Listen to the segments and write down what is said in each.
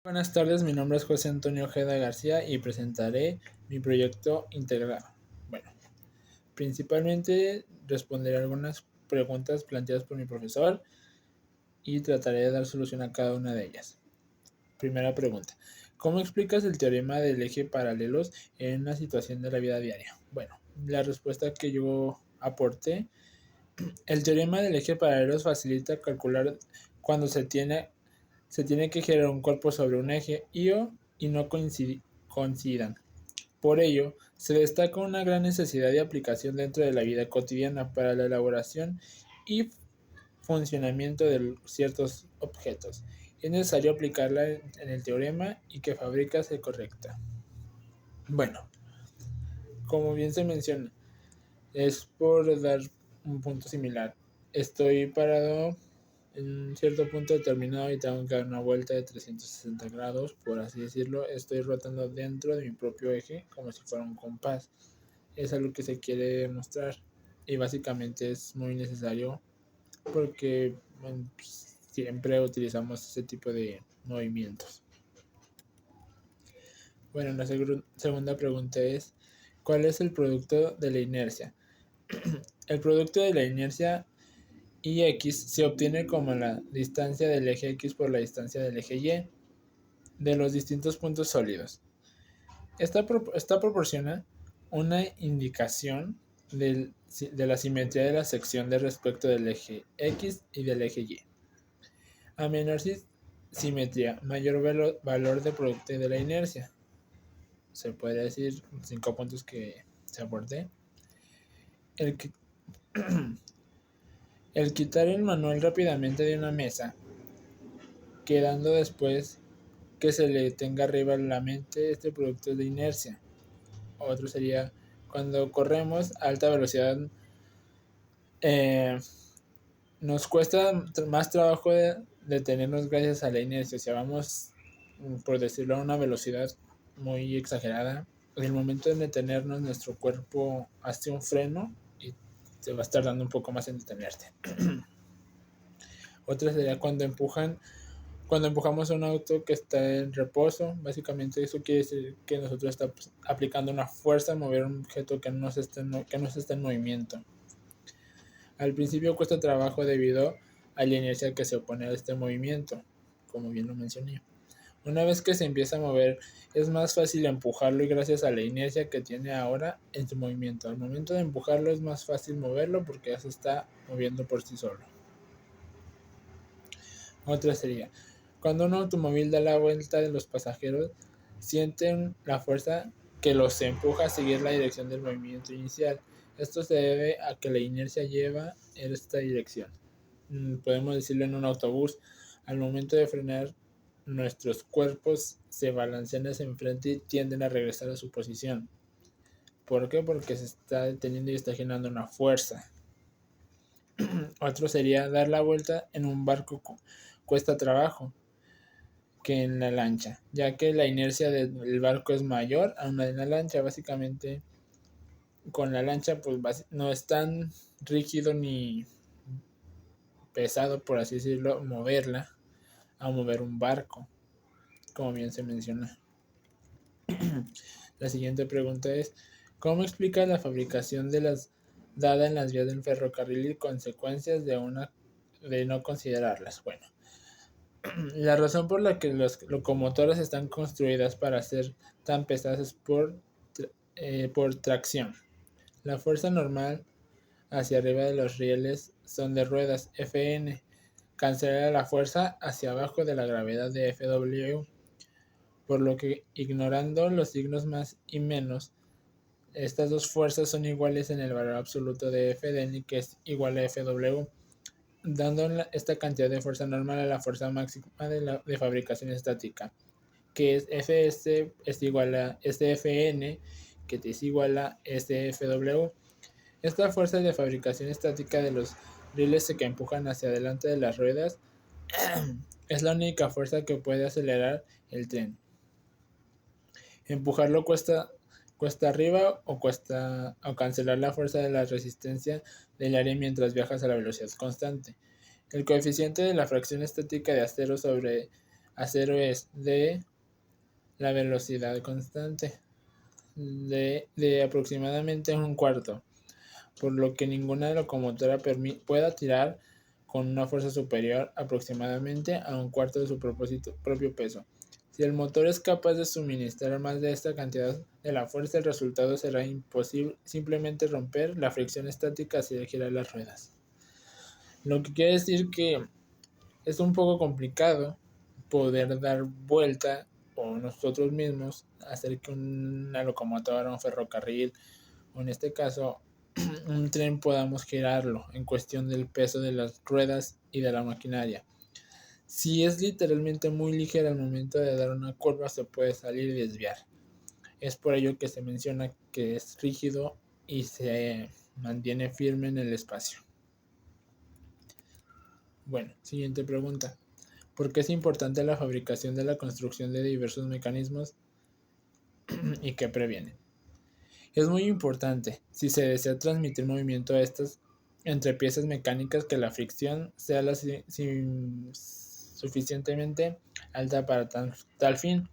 Buenas tardes, mi nombre es José Antonio Ojeda García y presentaré mi proyecto integrado. Bueno, principalmente responderé algunas preguntas planteadas por mi profesor y trataré de dar solución a cada una de ellas. Primera pregunta: ¿cómo explicas el teorema del eje paralelos en una situación de la vida diaria? Bueno, la respuesta que yo aporté: el teorema del eje paralelos facilita calcular cuando se tiene que girar un cuerpo sobre un eje y no coincidan. Por ello, se destaca una gran necesidad de aplicación dentro de la vida cotidiana para la elaboración y funcionamiento de ciertos objetos. Es necesario aplicarla en el teorema y que fábrica sea correcta. Bueno, como bien se menciona, es por dar un punto similar. Estoy parado en un cierto punto determinado y tengo que dar una vuelta de 360 grados, por así decirlo. Estoy rotando dentro de mi propio eje como si fuera un compás. Es algo que se quiere demostrar y básicamente es muy necesario porque siempre utilizamos ese tipo de movimientos. Bueno, la segunda pregunta es: ¿cuál es el producto de la inercia? El producto de la inercia Ix se obtiene como la distancia del eje X por la distancia del eje Y de los distintos puntos sólidos. Esta proporciona una indicación de la simetría de la sección de respecto del eje X y del eje Y. A menor simetría, mayor valor de producto de la inercia. Se puede decir 5 puntos que se aporté. El quitar el manual rápidamente de una mesa, quedando después que se le tenga arriba la mente, este producto de inercia. Otro sería cuando corremos a alta velocidad, nos cuesta más trabajo detenernos gracias a la inercia. Si vamos, por decirlo, a una velocidad muy exagerada, en el momento de detenernos nuestro cuerpo hace un freno y te va a estar dando un poco más en detenerte. Otra sería cuando empujamos a un auto que está en reposo. Básicamente eso quiere decir que nosotros estamos aplicando una fuerza a mover un objeto que no está en movimiento. Al principio cuesta trabajo debido a la inercia que se opone a este movimiento, como bien lo mencioné. Una vez que se empieza a mover, es más fácil empujarlo y gracias a la inercia que tiene ahora en su movimiento. Al momento de empujarlo es más fácil moverlo porque ya se está moviendo por sí solo. Otra sería: cuando un automóvil da la vuelta de los pasajeros, sienten la fuerza que los empuja a seguir la dirección del movimiento inicial. Esto se debe a que la inercia lleva en esta dirección. Podemos decirlo en un autobús: al momento de frenar, nuestros cuerpos se balancean hacia enfrente y tienden a regresar a su posición. ¿Por qué? Porque se está deteniendo y está generando una fuerza. Otro sería: dar la vuelta en un barco cuesta trabajo que en la lancha, ya que la inercia del barco es mayor a una de la lancha. Básicamente, con la lancha pues no es tan rígido ni pesado, por así decirlo, moverla a mover un barco, como bien se menciona. La siguiente pregunta es: ¿cómo explica la fabricación de las dada en las vías del ferrocarril y consecuencias de no considerarlas? Bueno, la razón por la que las locomotoras están construidas para ser tan pesadas es por tracción. La fuerza normal hacia arriba de los rieles son de ruedas Fn, cancela la fuerza hacia abajo de la gravedad de Fw, por lo que, ignorando los signos más y menos, estas dos fuerzas son iguales en el valor absoluto de Fn, que es igual a Fw, dando esta cantidad de fuerza normal a la fuerza máxima de fabricación estática, que es Fs es igual a Sfn, que es igual a Sfw. Esta fuerza de fabricación estática de los rieles que empujan hacia adelante de las ruedas es la única fuerza que puede acelerar el tren. Empujarlo cuesta arriba o cancelar la fuerza de la resistencia del aire mientras viajas a la velocidad constante. El coeficiente de la fracción estática de acero sobre acero es de la velocidad constante de aproximadamente un cuarto, por lo que ninguna locomotora pueda tirar con una fuerza superior aproximadamente a un cuarto de su propio peso. Si el motor es capaz de suministrar más de esta cantidad de la fuerza, el resultado será imposible, simplemente romper la fricción estática hacia girar las ruedas. Lo que quiere decir que es un poco complicado poder dar vuelta o nosotros mismos hacer que una locomotora, un ferrocarril o en este caso un tren podamos girarlo en cuestión del peso de las ruedas y de la maquinaria. Si es literalmente muy ligera al momento de dar una curva, se puede salir y desviar. Es por ello que se menciona que es rígido y se mantiene firme en el espacio. Bueno, siguiente pregunta. ¿Por qué es importante la fabricación de la construcción de diversos mecanismos y qué previene? Es muy importante si se desea transmitir movimiento a estas entre piezas mecánicas que la fricción sea suficientemente alta para tal fin,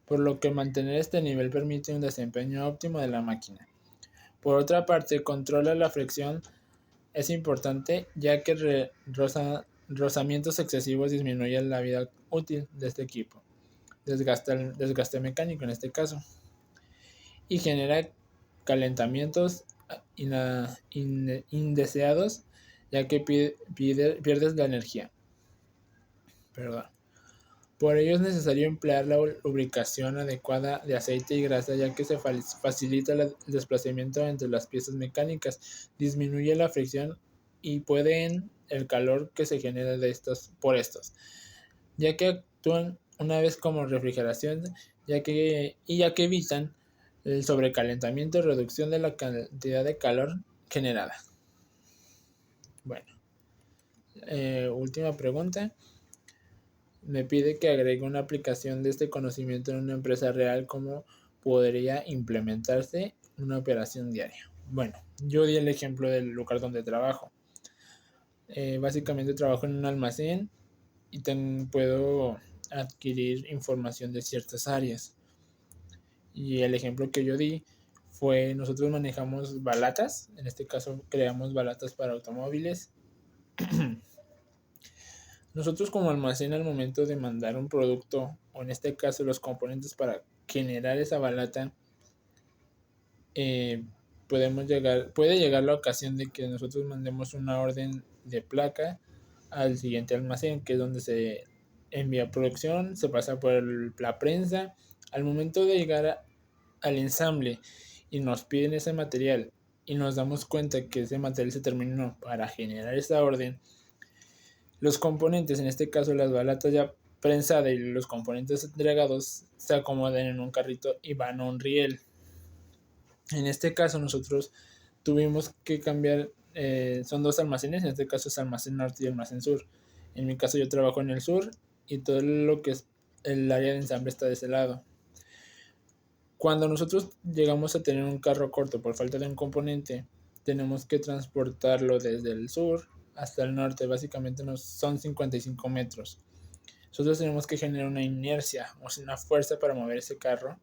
por lo que mantener este nivel permite un desempeño óptimo de la máquina. Por otra parte, controlar la fricción es importante ya que rozamientos excesivos disminuyen la vida útil de este equipo, desgaste mecánico en este caso, y genera calentamientos indeseados ya que pierdes la energía. Perdón. Por ello es necesario emplear la lubricación adecuada de aceite y grasa ya que se facilita el desplazamiento entre las piezas mecánicas, disminuye la fricción y pueden el calor que se genera por estos, ya que actúan una vez como refrigeración ya que evitan el sobrecalentamiento y reducción de la cantidad de calor generada. Bueno, última pregunta. Me pide que agregue una aplicación de este conocimiento en una empresa real, ¿cómo podría implementarse una operación diaria? Bueno, yo di el ejemplo del lugar donde trabajo. Básicamente trabajo en un almacén y puedo adquirir información de ciertas áreas. Y el ejemplo que yo di fue, nosotros manejamos balatas, en este caso creamos balatas para automóviles. Nosotros como almacén al momento de mandar un producto, o en este caso los componentes para generar esa balata, puede llegar la ocasión de que nosotros mandemos una orden de placa al siguiente almacén, que es donde se envía producción, se pasa por la prensa. Al momento de llegar al ensamble y nos piden ese material y nos damos cuenta que ese material se terminó para generar esa orden, los componentes, en este caso las balatas ya prensadas y los componentes entregados, se acomodan en un carrito y van a un riel. En este caso nosotros tuvimos que cambiar, son dos almacenes, en este caso es almacén norte y almacén sur. En mi caso yo trabajo en el sur y todo lo que es el área de ensamble está de ese lado. Cuando nosotros llegamos a tener un carro corto por falta de un componente, tenemos que transportarlo desde el sur hasta el norte, básicamente son 55 metros. Nosotros tenemos que generar una inercia, o sea, una fuerza para mover ese carro.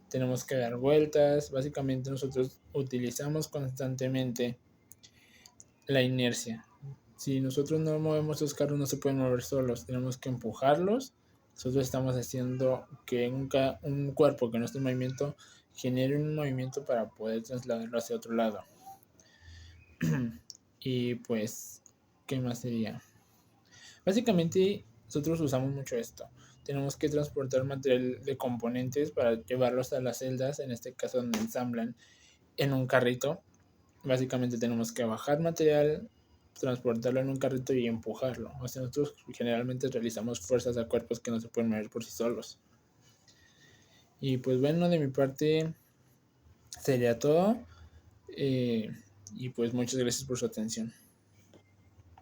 Tenemos que dar vueltas, básicamente nosotros utilizamos constantemente la inercia. Si nosotros no movemos esos carros, no se pueden mover solos, tenemos que empujarlos. Nosotros estamos haciendo que un cuerpo que no esté en movimiento genere un movimiento para poder trasladarlo hacia otro lado. Y pues, ¿qué más sería? Básicamente nosotros usamos mucho esto. Tenemos que transportar material de componentes para llevarlos a las celdas, en este caso donde ensamblan, en un carrito. Básicamente tenemos que bajar material, transportarlo en un carrito y empujarlo. O sea, nosotros generalmente realizamos fuerzas a cuerpos que no se pueden mover por sí solos. Y pues bueno, de mi parte sería todo. Y pues muchas gracias por su atención.